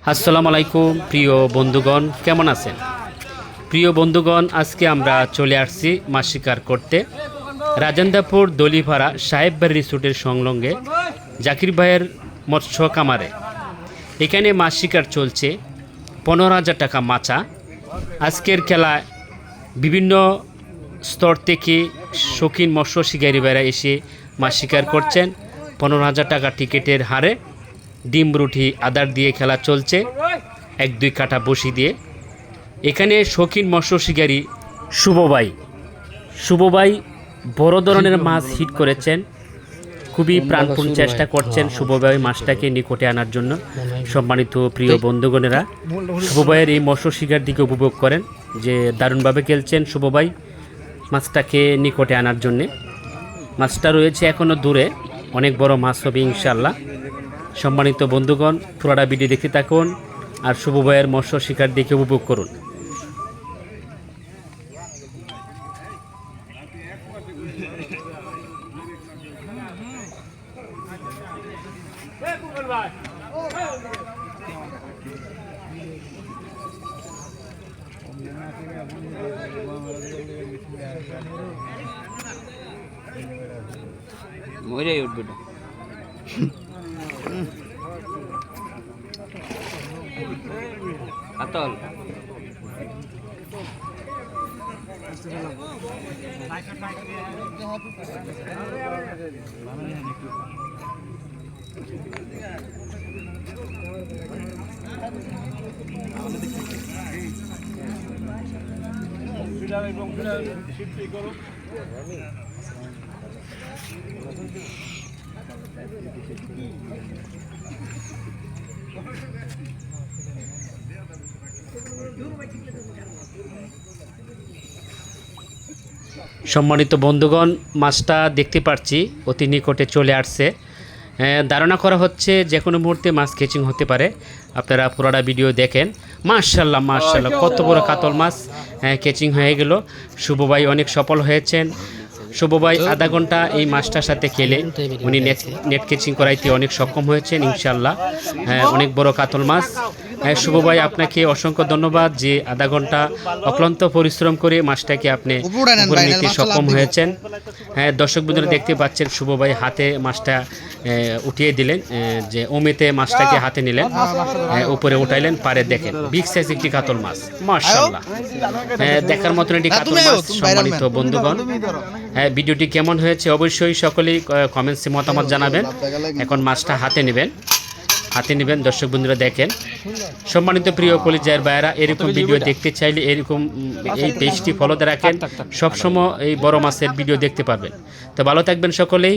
আসসালামু আলাইকুম প্রিয় বন্ধুগণ, কেমন আছেন? প্রিয় বন্ধুগণ, আজকে আমরা চলে আসছি মাছ শিকার করতে রাজেন্দ্রপুর দলিপাড়া সাহেববাড়ি রিসোর্টের সংলগ্নে জাকির ভাইয়ের মৎস্য কামারে। এখানে মাছ শিকার চলছে 15,000 টাকা মাচা। আজকের খেলায় বিভিন্ন স্তর থেকে শৌখিন মৎস্য শিকারী ভাইরা এসে মাছ শিকার করছেন। 15,000 টাকা টিকিটের হারে ডিম রুটি আদার দিয়ে খেলা চলছে, 1-2 কাঠা বসি দিয়ে। এখানে শৌখিন মৎস্য শিকারী শুভ ভাই বড় ধরনের মাছ হিট করেছেন, খুবই প্রাণপণ চেষ্টা করছেন শুভ ভাই মাছটাকে নিকটে আনার জন্য। সম্মানিত প্রিয় বন্ধুগণেরা, শুভ ভাইয়ের এই মৎস্য শিকার দিকে উপভোগ করেন যে দারুণভাবে খেলছেন শুভ ভাই মাছটাকে নিকটে আনার জন্যে। মাছটা রয়েছে এখনও দূরে, অনেক বড় মাছ হবে ইনশাল্লাহ। সম্মানিত বন্ধুগণ, পুরোটা ভিডিও দেখতে থাকুন আর শুভ ভাইয়ের মৎস্য শিকার দেখে উপভোগ করুন। মরে উঠবে আতল সম্মানিত বন্ধুগণ, মাছটা দেখতে পাচ্ছি অতি নিকটে চলে আসছে। ধারণা করা হচ্ছে যে কোনো মুহূর্তে মাছ ক্যাচিং হতে পারে। আপনারা পুরোটা ভিডিও দেখেন। মাশাল্লাহ মাশাল্লাহ, কত বড় কাতল মাছ ক্যাচিং হয়ে গেল। শুভ ভাই অনেক সফল হয়েছেন। শুভ ভাই আধা ঘন্টা এই মাছটার সাথে খেলে উনি নেট ক্যাচিং করাইতে অনেক সক্ষম হয়েছেন ইনশাল্লাহ। অনেক বড় কাতল মাছ। শুভ ভাই, আপনাকে অসংখ্য ধন্যবাদ যে আধা ঘন্টা অক্লান্ত পরিশ্রম করে মাছটাকে আপনি উপরে নিতে সক্ষম হয়েছেন। দর্শক বন্ধুরা দেখতে পাচ্ছেন শুভ ভাই হাতে মাছটা উঠিয়ে দিলেন, যে ওমেতে মাছটাকে হাতে নিলেন, উপরে উঠাইলেন, পারে দেখেন বিগ সাইজ একটি কাতল মাছ। মাশাআল্লাহ, দেখার মতন একটি কাতল মাছ। সম্মানিত বন্ধুগণ, ভিডিওটি কেমন হয়েছে অবশ্যই সকলেই কমেন্টসে মতামত জানাবেন। এখন মাছটা হাতে নেবেন। দর্শক বন্ধুরা দেখেন। সম্মানিত প্রিয় কলিজার ভাইয়েরা, এরকম ভিডিও দেখতে চাইলে এরকম এই পেজটি ফলোতে রাখেন, সবসময় এই বড় মাছের ভিডিও দেখতে পারবেন। তো ভালো থাকবেন সকলেই।